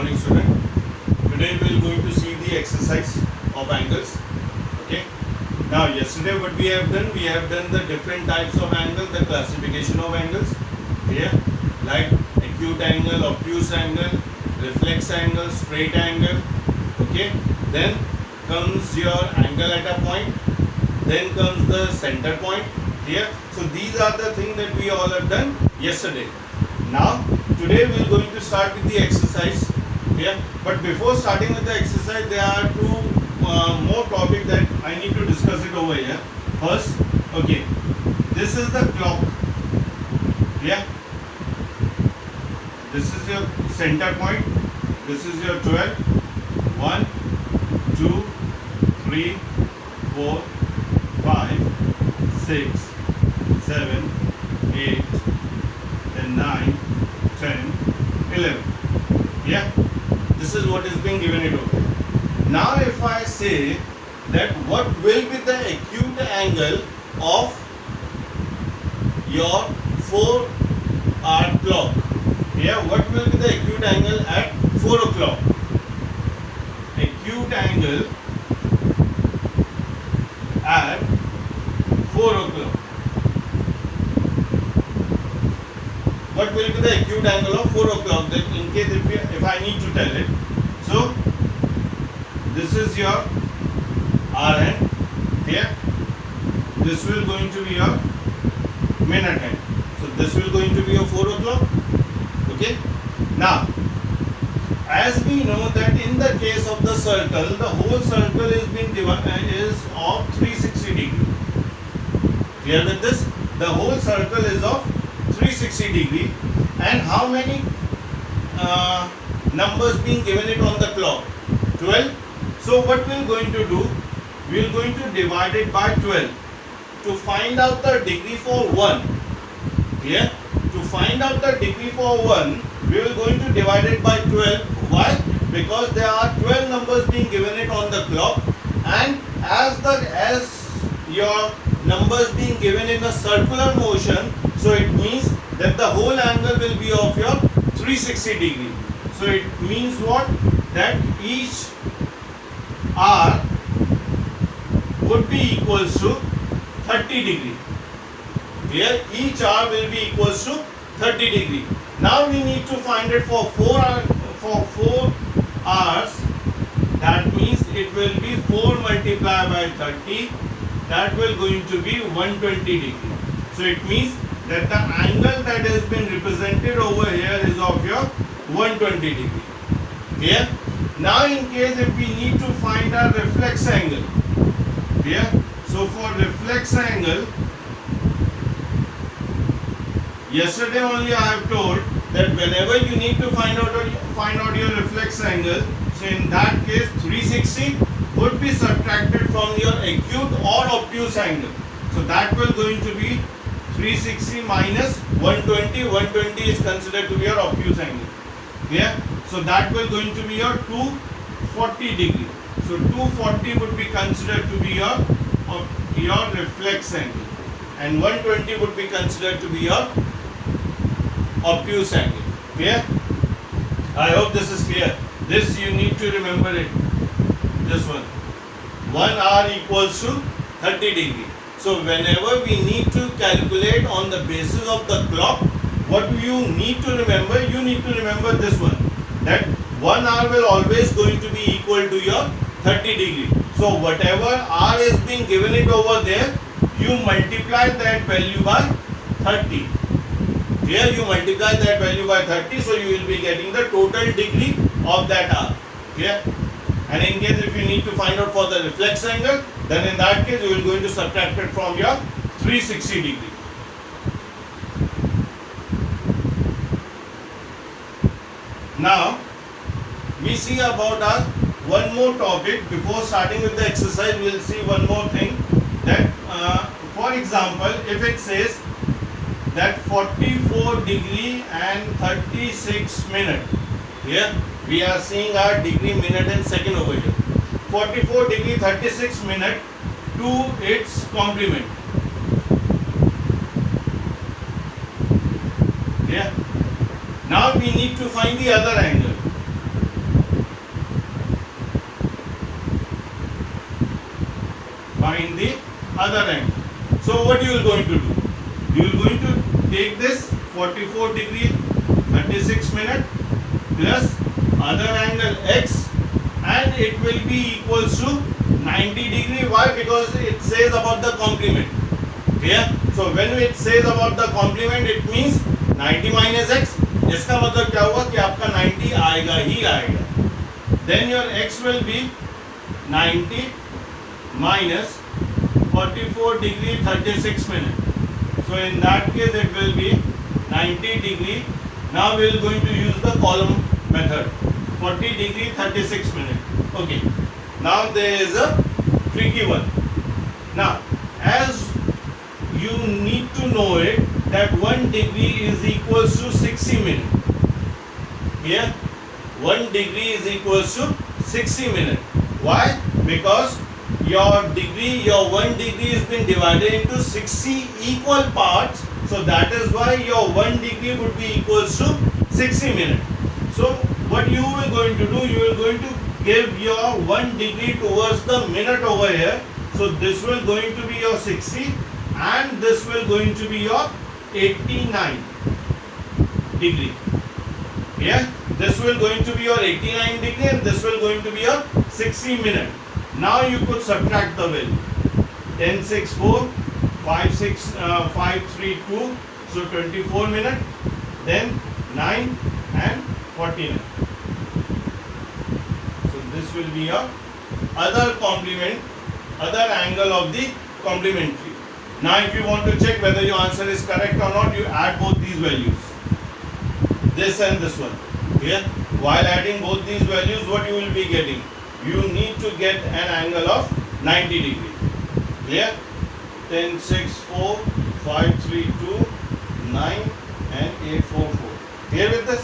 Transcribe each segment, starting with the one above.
morning, student. Today we are going to see the exercise of angles. Okay. Now yesterday what we have done the different types of angles, the classification of angles. Here, like acute angle, obtuse angle, reflex angle, straight angle. Okay. Then comes your angle at a point. Then comes the center point. Here. So these are the things that we all have done yesterday. Now today we are going to start with the exercise. Yeah, but before starting with the exercise, there are two more topics that I need to discuss it over here. First, okay, this is the clock. Yeah, this is your center point. This is your 12. 1, 2, 3, 4, 5, 6, 7, 8, then 9, 10, 11. Yeah. This is what is being given it over. Now if I say that what will be the acute angle of your 4-hour clock? Yeah, what will be the acute angle at 4 o'clock? Acute angle at 4 o'clock. What will be the acute angle of 4 o'clock? That in case if I need to tell it. So this is your Rn here. This will going to be your minute hand. So this will going to be your 4 o'clock. Okay. Now, as we know that in the case of the circle, the whole circle is being divided is of 360 degree. Clear with this? The whole circle is of 360 degree, and how many numbers being given it on the clock? 12. So what we are going to do? We are going to divide it by 12 to find out the degree for 1. Clear? To find out the degree for 1, we are going to divide it by 12. Why? Because there are 12 numbers being given it on the clock, and as your numbers being given in a circular motion, so it means that the whole angle will be of your 360 degree. So it means what? That each hour would be equals to 30 degree. Here each hour will be equals to 30 degree. Now we need to find it for 4 hours. That means it will be 4 multiplied by 30. That will going to be 120 degree. So it means that the angle that has been represented over here is of your 120 degree. Clear? Now in case if we need to find a reflex angle. Clear? So for reflex angle, yesterday only I have told that whenever you need to find out your reflex angle, so in that case 360 would be subtracted from your acute or obtuse angle. So that will going to be 360 minus 120. 120 is considered to be your obtuse angle. Clear? So that will going to be your 240 degree. So 240 would be considered to be your reflex angle, and 120 would be considered to be your obtuse angle. Clear? I hope this is clear. This you need to remember it. This one. 1 hour equals to 30 degree. So whenever we need to calculate on the basis of the clock, what you need to remember? You need to remember this one. That 1 hour will always going to be equal to your 30 degree. So whatever hour is being given it over there, you multiply that value by 30. Here you multiply that value by 30, so you will be getting the total degree of that hour. Clear? And in case if you need to find out for the reflex angle, then in that case you will going to subtract it from your 360 degree. Now we see about our one more topic. Before starting with the exercise, we will see one more thing. That for example, if it says that 44 degree and 36 minute. Here we are seeing our degree, minute and second over here. 44 degree 36 minute to its complement. Yeah. Now we need to find the other angle. find the other angle. So what you will going to do? You will going to take this 44 degree 36 minute plus other angle x, and it will be equals to 90 degree. Why? Because it says about the complement. Clear? So when it says about the complement, it means 90 minus x. इसका मतलब क्या होगा कि आपका 90 आएगा ही आएगा. Then your x will be 90 minus 44 degree 36 minute. So in that case it will be 90 degree. Now we are going to use the column method. 40 degree 36 minute. Okay. Now there is a tricky one. Now as you need to know it that 1 degree is equals to 60 minute. Here 1 degree is equals to 60 minute. Why? Because your 1 degree has been divided into 60 equal parts. So that is why your 1 degree would be equals to 60 minute. So what you will going to do, you will going to give your 1 degree towards the minute over here. So this will going to be your 60 and this will going to be your 89 degree. Yeah, this will going to be your 89 degree and this will going to be your 60 minute. Now you could subtract the value. 10, 6, 4, 5, 6, 5, 3, 2. So 24 minute. Then 9 and 49. So this will be your other complement, other angle of the complementary. Now if you want to check whether your answer is correct or not, you add both these values. This and this one. Clear? While adding both these values, what you will be getting? You need to get an angle of 90 degree. Clear? 10, 6, 4, 5, 3, 2, 9 and 8, 4, 4. Clear with this?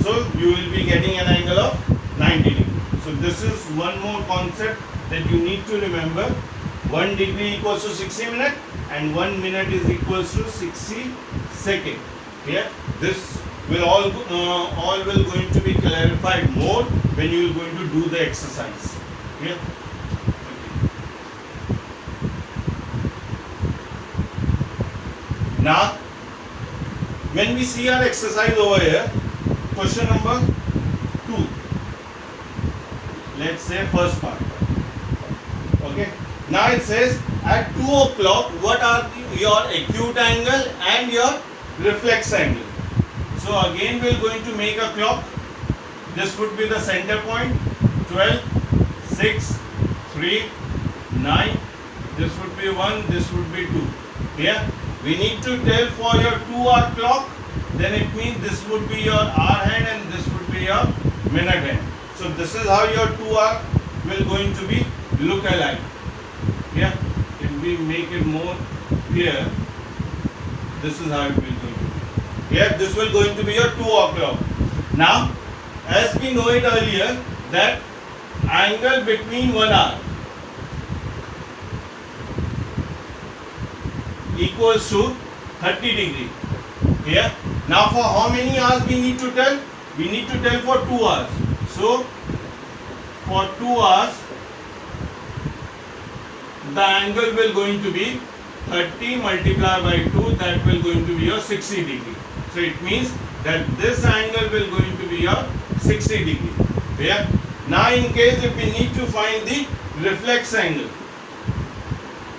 So you will be getting an angle of 90 degree. So this is one more concept that you need to remember. 1 degree equals to 60 minute and 1 minute is equals to 60 second. Clear? This will all will going to be clarified more when you are going to do the exercise. Clear? Now, when we see our exercise over here, question number 2. Let's say first part. Okay. Now it says at 2 o'clock, what are your acute angle and your reflex angle? So again we are going to make a clock. This would be the center point. 12, 6, 3, 9. This would be 1. This would be 2. Here we need to tell for your 2-hour clock. Then it means this would be your hour hand and this would be your minute hand. So this is how your 2-hour will going to be look alike. Yeah. If we make it more clear, this is how it will going to be. Here this will going to be your 2 o'clock. Now, as we know it earlier, that angle between 1 hour equals to 30 degree. Here. Now for how many hours we need to tell? We need to tell for 2 hours. So for 2 hours, the angle will going to be 30 multiplied by 2, that will going to be your 60 degree. So it means that this angle will going to be your 60 degree. Yeah. Now in case if we need to find the reflex angle,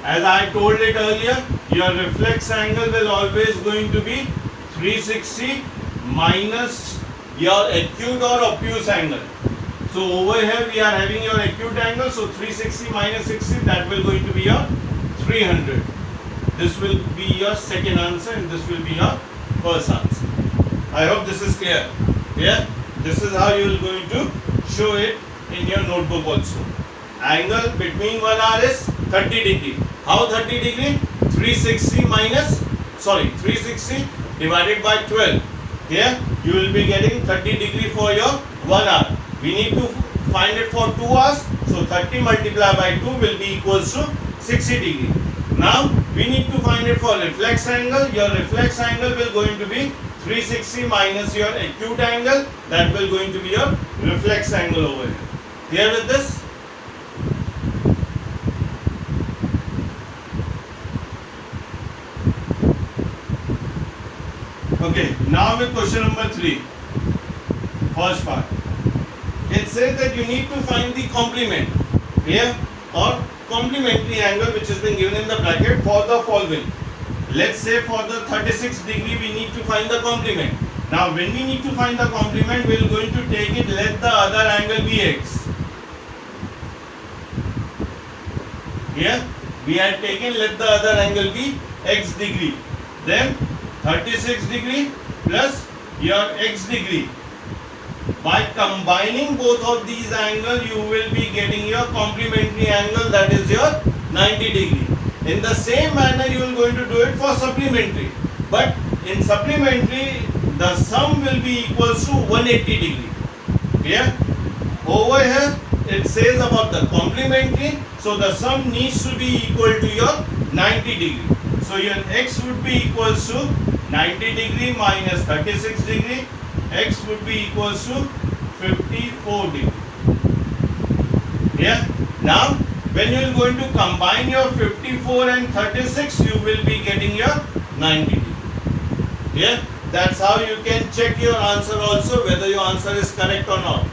as I told it earlier, your reflex angle will always going to be 360 minus your acute or obtuse angle. So over here we are having your acute angle, so 360 minus 60, that will going to be your 300. This will be your second answer and this will be your first answer. I hope this is clear. Yeah? This is how you are going to show it in your notebook also. Angle between 1 hour is 30 degree. How 30 degree? 360 divided by 12. Here you will be getting 30 degree for your 1 hour. We need to find it for 2 hours. So 30 multiplied by 2 will be equals to 60 degree. Now we need to find it for reflex angle. Your reflex angle will going to be 360 minus your acute angle. That will going to be your reflex angle over here. Clear with this? Okay, now with question number 3, first part. It says that you need to find the complement here or complementary angle which has been given in the bracket for the following. Let's say for the 36 degree we need to find the complement. Now when we need to find the complement, we are going to take it, let the other angle be x. Here we had taken let the other angle be x degree. Then 36 degree plus your x degree. By combining both of these angles, you will be getting your complementary angle, that is your 90 degree. In the same manner, you are going to do it for supplementary. But in supplementary, the sum will be equals to 180 degree. Clear? Over here, it says about the complementary. So the sum needs to be equal to your 90 degree. So your x would be equals to 90 degree minus 36 degree. X would be equals to 54 degree. Yeah. Now, when you are going to combine your 54 and 36, you will be getting your 90 degree. Yeah. That's how you can check your answer also, whether your answer is correct or not.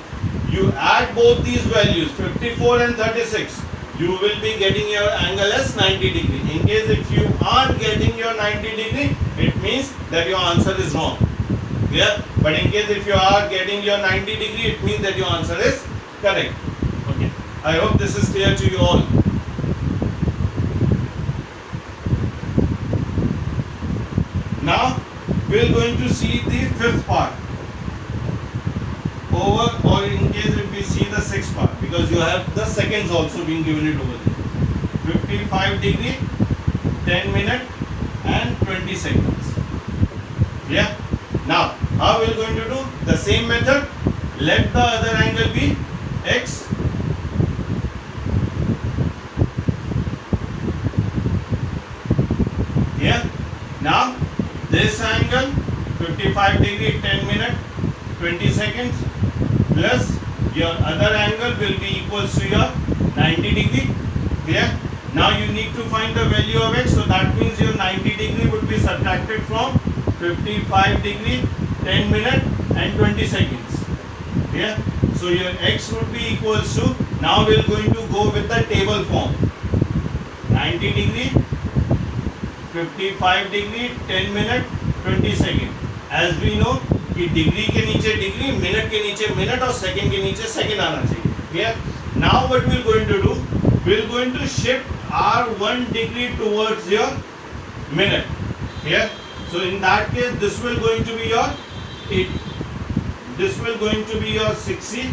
You add both these values, 54 and 36. You will be getting your angle as 90 degree. In case if you aren't getting your 90 degree, it means that your answer is wrong. Clear? But in case if you are getting your 90 degree, it means that your answer is correct. Okay. I hope this is clear to you all. Now we are going to see the fifth part. Over, or in case if we see the sixth part, because you have the seconds also being given it over there. 55 degree, 10 minutes and 20 seconds. Yeah. Now, how we are going to do? The same method. Let the other angle be x. Yeah. Now, this angle 55 degree, 10 minutes, 20 seconds plus your other angle will be equals to your 90 degree. Clear? Now you need to find the value of x. So that means your 90 degree would be subtracted from 55 degree, 10 minutes and 20 seconds. Yeah. So your x would be equals to, now we are going to go with the table form. 90 degree, 55 degree, 10 minutes, 20 seconds. As we know कि degree के नीचे degree, minute के नीचे minute और second के नीचे second आना चाहिए. Clear? Now what we are going to do? We are going to shift our 1 degree towards your minute. Clear? So in that case, this will going to be your 8. This will going to be your 60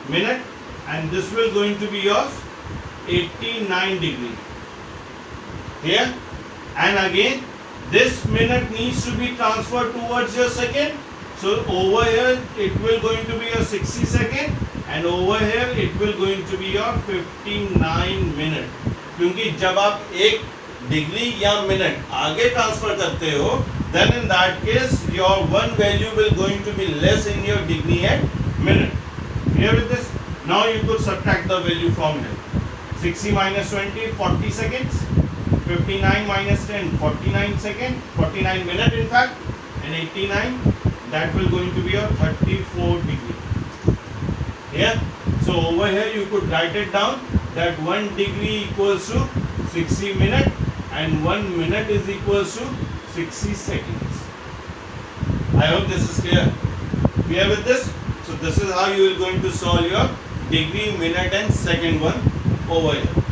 minute, and this will going to be your 89 degree. Clear? And again, this minute needs to be transferred towards your second. So over here it will going to be your 60 second, and over here it will going to be your 59 minute. क्योंकि जब आप एक degree या minute आगे transfer करते हो, then in that case your one value will going to be less in your degree and minute. Clear with this? Now you could subtract the value from here. 60 minus 20, 40 seconds. 59 minus 10, 49 seconds, 49 minutes in fact, and 89, that will going to be your 34 degree. Yeah. So over here you could write it down that 1 degree equals to 60 minutes and 1 minute is equals to 60 seconds. I hope this is clear. Clear with this? So this is how you are going to solve your degree, minute and second one over here.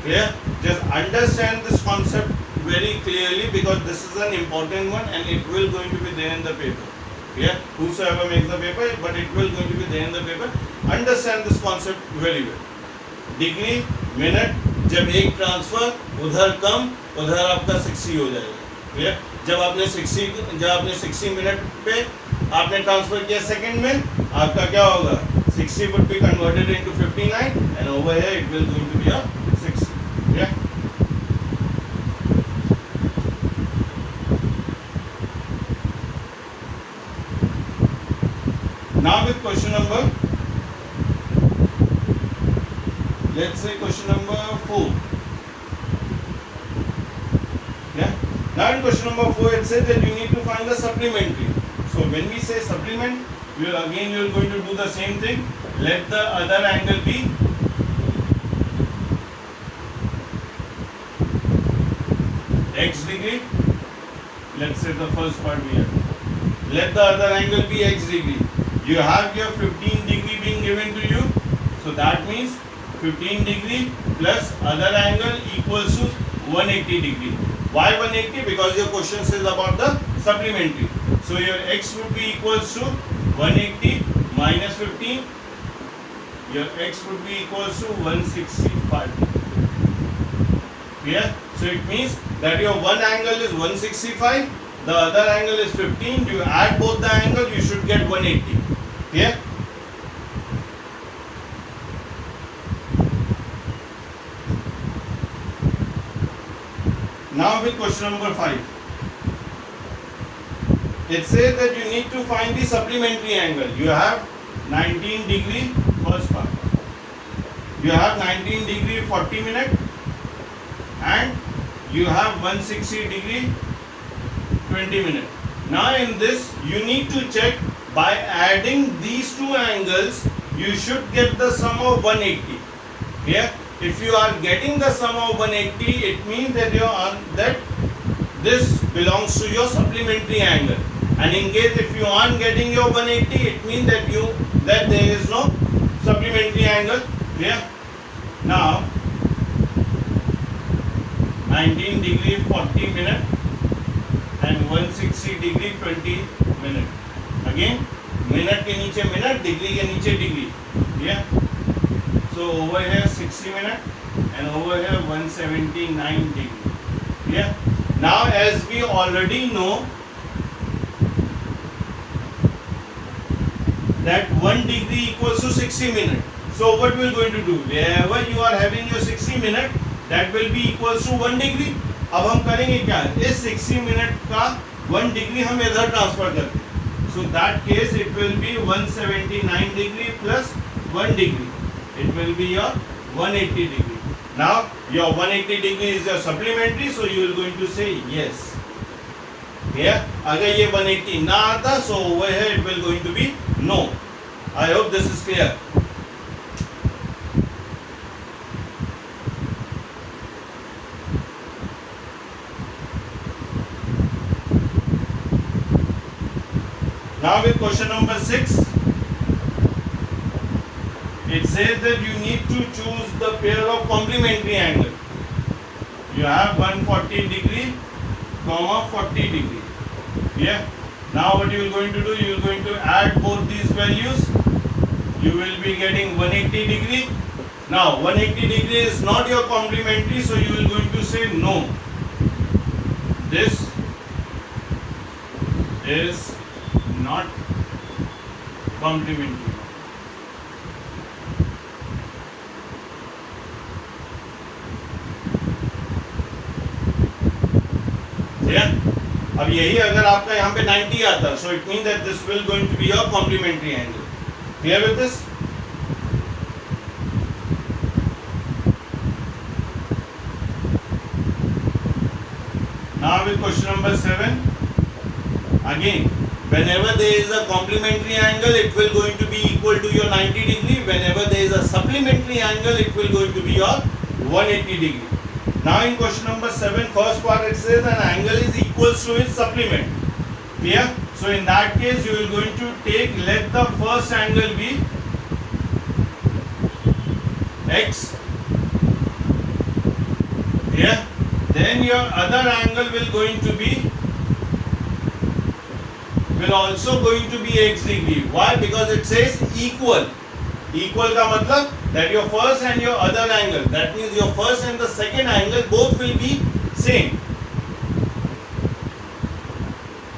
Clear? Just understand this concept very clearly, because this is an important one and it will going to be there in the paper. Yeah, whosoever makes the paper, but it will going to be there in the paper. Understand this concept very well. Degree, minute, जब एक transfer उधर कम उधर आपका 60 हो जाएगा. Clear? जब आपने 60 minute पे आपने ट्रांसफर किया सेकंड में, आपका क्या होगा? 60 would be converted into 59 and over here it will going to be a 60. Yeah. Now with question number, let's say question number 4. Yeah. Now in question number 4 it says that you need to find the supplementary. So when we say supplement, you are going to do the same thing. Let the other angle be x degree. Let's say the first part we have. Let the other angle be x degree. You have your 15 degree being given to you. So that means 15 degree plus other angle equals to 180 degree. Why 180? Because your question says about the supplementary. So your x would be equals to 180 minus 15. Your x would be equals to 165. Clear? So it means that your one angle is 165, the other angle is 15. You add both the angle, you should get 180. Clear? Now with question number 5. It says that you need to find the supplementary angle. You have 19 degree first part. You have 19 degree 40 minute and you have 160 degree 20 minute. Now in this you need to check by adding these two angles you should get the sum of 180. Here if you are getting the sum of 180 it means that this belongs to your supplementary angle. And in case if you aren't getting your 180 it means that there is no supplementary angle. Clear? Now 19 degree 40 minute and 160 degree 20 minute. Again minute के नीचे minute, degree के नीचे degree. Yeah. So over here 60 minute and over here 179 degree. Yeah. Now as we already know that 1 degree equals to 60 minute. So what we are going to do? Wherever you are having your 60 minute, that will be equals to 1 degree. अब हम करेंगे क्या? इस 60 minute का 1 degree हम इधर transfer करते हैं. So that case it will be 179 degree plus 1 degree. It will be your 180 degree. Now your 180 degree is your supplementary, so you will going to say yes. Here, अगर ये 180 ना आता, so over here it will going to be no. I hope this is clear. Now with question number 6, it says that you need to choose the pair of complementary angle. You have 140 degree, comma 40 degree. Yeah. Now what you are going to do? You are going to add both these values. You will be getting 180 degree. Now 180 degree is not your complementary, so you are going to say no. This is not complementary. Yeah? अब यही अगर आपका यहाँ पे 90 आता, so it means that this will going to be your complementary angle. Clear with this? Now with question number 7, again, whenever there is a complementary angle, it will going to be equal to your 90 degree. Whenever there is a supplementary angle, it will going to be your 180 degree. Now in question number 7, first part it says an angle is equals to its supplement. Clear? So in that case, you will going to take, let the first angle be x. Clear? Then your other angle will also going to be x degree. Why? Because it says equal. Equal का मतलब that your first and your other angle, that means your first and the second angle both will be same.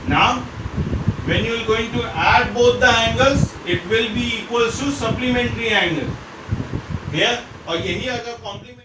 Now when you are going to add both the angles, it will be equals to supplementary angle. Here और यही अगर complement